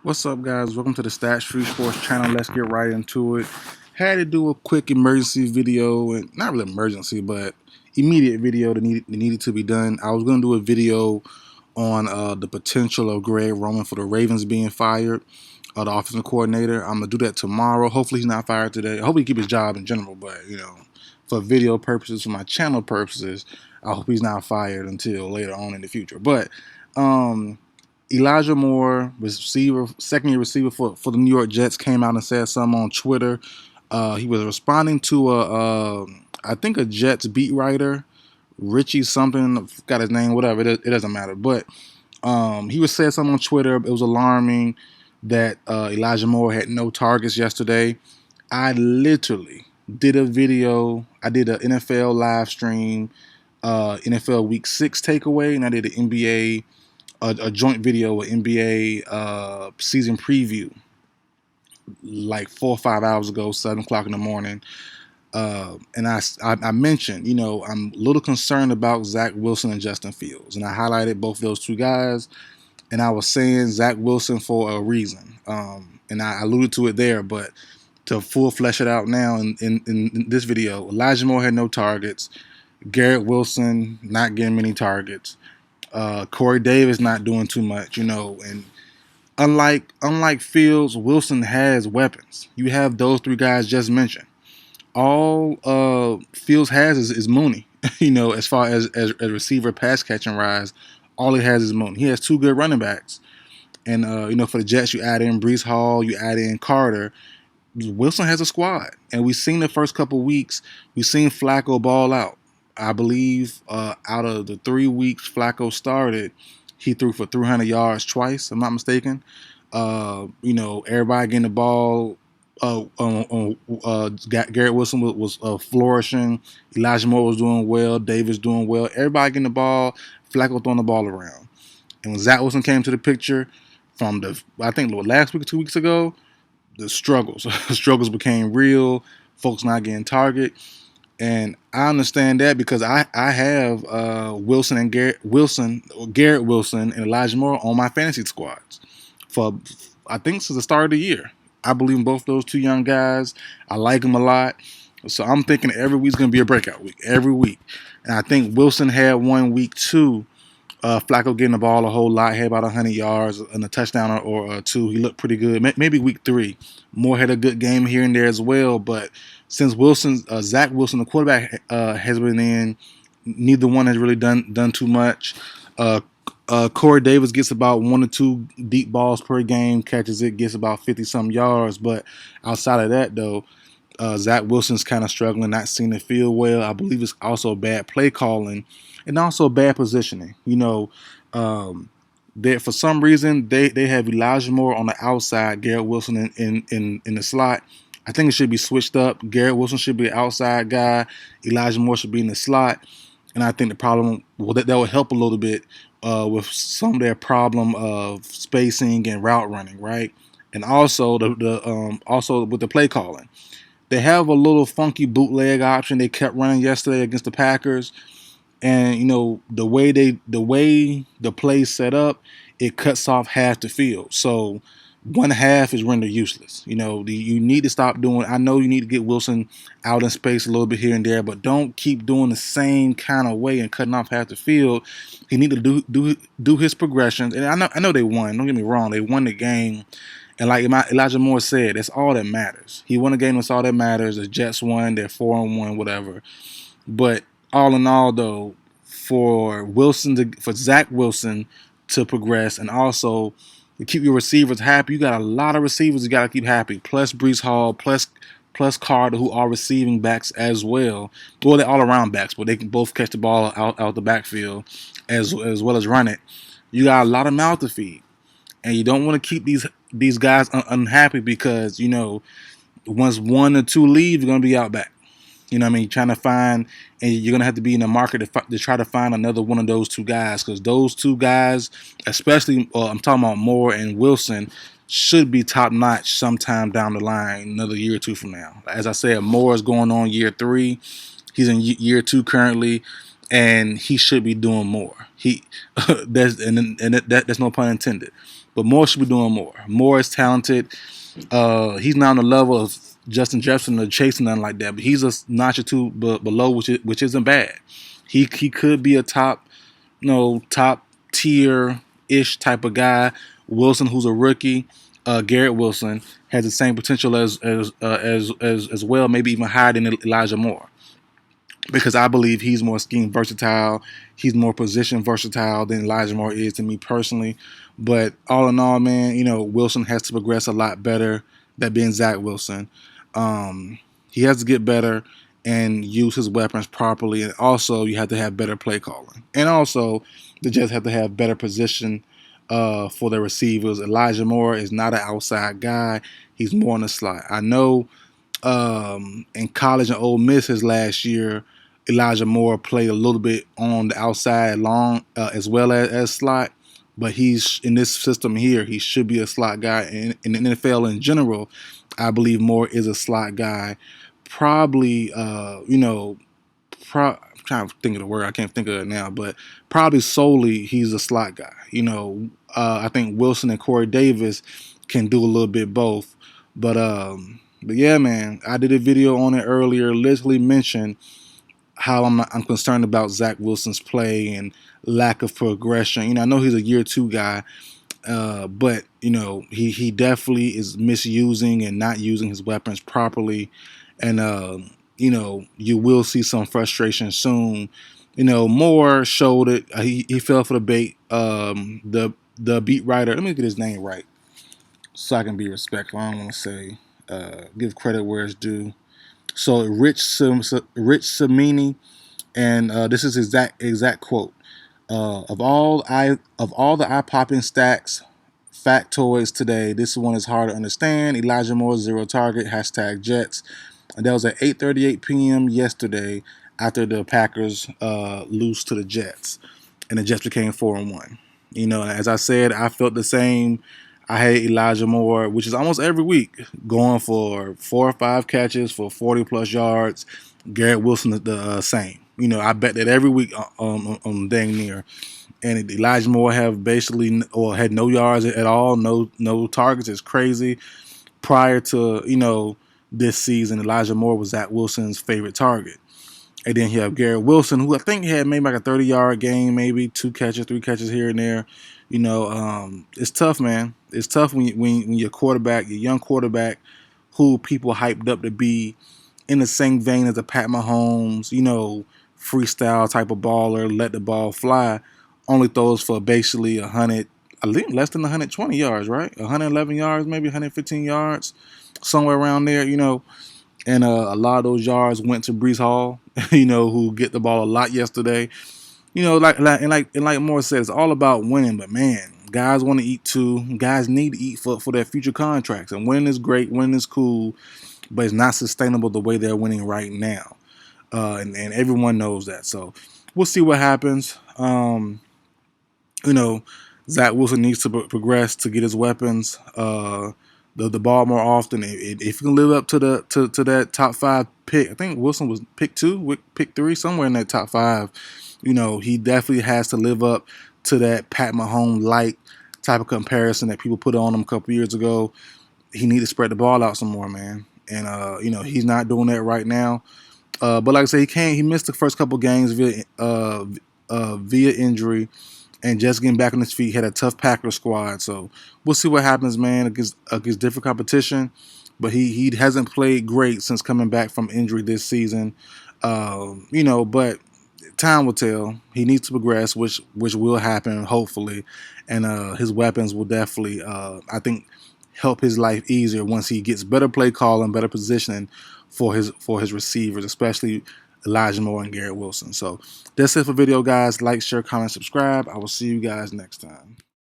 What's up, guys? Welcome to the Stats Free Sports channel. Let's get right into it. Had to do a quick emergency video, and not really emergency, but immediate video that needed to be done. I was going to do a video on the potential of Greg Roman for the Ravens being fired, the offensive coordinator. I'm going to do that tomorrow. Hopefully, he's not fired today. I hope he keep his job in general, but for video purposes, for my channel purposes, I hope he's not fired until later on in the future. But Elijah Moore, receiver, second-year receiver for the New York Jets, came out and said something on Twitter. He was responding to I think a Jets beat writer, Richie something, got his name, whatever. It doesn't matter. But he was saying something on Twitter. It was alarming that Elijah Moore had no targets yesterday. I literally did a video. I did an NFL live stream, NFL Week 6 takeaway, and I did an NBA a joint video with NBA season preview like 4 or 5 hours ago, 7 o'clock in the morning. And I mentioned, I'm a little concerned about Zach Wilson and Justin Fields. And I highlighted both those two guys. And I was saying Zach Wilson for a reason. And I alluded to it there, but to full flesh it out now in this video, Elijah Moore had no targets. Garrett Wilson not getting many targets. Corey Davis not doing too much, and unlike Fields, Wilson has weapons. You have those three guys just mentioned. All Fields has is Mooney. As far as receiver pass catching rise, all he has is Mooney. He has two good running backs, and for the Jets, you add in Brees Hall, you add in Carter. Wilson has a squad, and we've seen the first couple weeks. We've seen Flacco ball out. I believe out of the 3 weeks Flacco started, he threw for 300 yards twice, if I'm not mistaken. Everybody getting the ball. Garrett Wilson was flourishing. Elijah Moore was doing well. Davis doing well. Everybody getting the ball. Flacco throwing the ball around. And when Zach Wilson came to the picture from I think last week or 2 weeks ago, the struggles became real. Folks not getting target. And I understand that because I have Garrett Wilson and Elijah Moore on my fantasy squads for I think since the start of the year. I believe in both those two young guys. I like them a lot. So I'm thinking every week's going to be a breakout week. Every week. And I think Wilson had 1 week too. Flacco getting the ball a whole lot. Had about 100 yards and a touchdown or two. He looked pretty good. Maybe week 3. Moore had a good game here and there as well. But since Zach Wilson, the quarterback, has been in, neither one has really done too much. Corey Davis gets about 1 or 2 deep balls per game, catches it, gets about 50-some yards. But outside of that, though, Zach Wilson's kind of struggling, not seeing the field well. I believe it's also bad play calling and also bad positioning. That for some reason they have Elijah Moore on the outside, Garrett Wilson in the slot. I think it should be switched up. Garrett Wilson should be an outside guy. Elijah Moore should be in the slot. And I think the problem, that will help a little bit with some of their problem of spacing and route running, right? And also also with the play calling. They have a little funky bootleg option they kept running yesterday against the Packers. And the way the play's set up, it cuts off half the field. So one half is rendered useless. You need to stop doing. I know you need to get Wilson out in space a little bit here and there, but don't keep doing the same kind of way and cutting off half the field. He need to do his progressions. And I know they won. Don't get me wrong, they won the game. And like Elijah Moore said, that's all that matters. He won a game. That's all that matters. The Jets won. They're 4-1, whatever. But all in all, though, for Zach Wilson to progress and also to keep your receivers happy, you got a lot of receivers you got to keep happy. Plus Brees Hall, plus Carter, who are receiving backs as well. Well, they're all around backs, but they can both catch the ball out the backfield as well as run it. You got a lot of mouth to feed. And you don't want to keep these guys unhappy because, once 1 or 2 leave, you're going to be out back. Trying to find, and you're going to have to be in the market to try to find another one of those 2 guys because those 2 guys, especially I'm talking about Moore and Wilson, should be top notch sometime down the line, another year or 2 from now. As I said, Moore is going on year 3. He's in year 2 currently. And he should be doing more. That's no pun intended. but Moore should be doing more. Moore is talented. He's not on the level of Justin Jefferson or chasing nothing like that, but he's a notch or two below, which isn't bad. He could be a top, top tier ish type of guy. Wilson, who's a rookie, Garrett Wilson has the same potential as well, maybe even higher than Elijah Moore, because I believe he's more scheme versatile. He's more position versatile than Elijah Moore is to me personally. But all in all, man, Wilson has to progress a lot better. That being Zach Wilson, he has to get better and use his weapons properly. And also, you have to have better play calling. And also, the Jets have to have better position for their receivers. Elijah Moore is not an outside guy. He's more on the slot. I know in college and Ole Miss his last year, Elijah Moore played a little bit on the outside long as well as slot, but he's in this system here. He should be a slot guy. In the NFL in general, I believe Moore is a slot guy. Probably, I'm trying to think of the word. I can't think of it now, but probably solely he's a slot guy. I think Wilson and Corey Davis can do a little bit both, but yeah, man, I did a video on it earlier. Literally mentioned how I'm concerned about Zach Wilson's play and lack of progression. I know he's a year two guy, but he definitely is misusing and not using his weapons properly, and you will see some frustration soon. Moore showed it. He fell for the bait. The beat writer. Let me get his name right so I can be respectful. I don't want to say give credit where it's due. So Rich Samini, and this is exact quote. Of all the eye-popping stacks, factoids today, this one is hard to understand. Elijah Moore, 0 target, #Jets. And that was at 8:38 p.m. yesterday after the Packers lose to the Jets, and the Jets became 4-1. As I said, I felt the same. I had Elijah Moore, which is almost every week, going for 4 or 5 catches for 40+ yards. Garrett Wilson the same. I bet that every week on dang near. And Elijah Moore have basically had no yards at all, no targets. It's crazy. Prior to this season, Elijah Moore was Zach Wilson's favorite target. And then you have Garrett Wilson, who I think had maybe like a 30-yard game, maybe 2 catches, 3 catches here and there. It's tough, man. It's tough when your quarterback, your young quarterback, who people hyped up to be in the same vein as a Pat Mahomes, freestyle type of baller, let the ball fly, only throws for basically 100, I think less than 120 yards, right? 111 yards, maybe 115 yards, somewhere around there, And a lot of those yards went to Breece Hall, who get the ball a lot yesterday. Like Moore said, it's all about winning. But man, guys want to eat too. Guys need to eat for their future contracts. And winning is great, winning is cool, but it's not sustainable the way they're winning right now. And everyone knows that. So we'll see what happens. Zach Wilson needs to progress to get his weapons. The ball more often. If you can live up to that top 5 pick, I think Wilson was pick 2, pick 3, somewhere in that top 5. He definitely has to live up to that Pat Mahomes like type of comparison that people put on him a couple years ago. He needs to spread the ball out some more, man. And he's not doing that right now. But like I said, he missed the first couple games via injury. And just getting back on his feet, had a tough Packers squad. So we'll see what happens, man, against different competition. But he hasn't played great since coming back from injury this season. But time will tell. He needs to progress, which will happen, hopefully. And his weapons will definitely, I think, help his life easier once he gets better play calling, better positioning for his receivers, especially Elijah Moore and Garrett Wilson. So that's it for video, guys. Like, share, comment, subscribe. I will see you guys next time.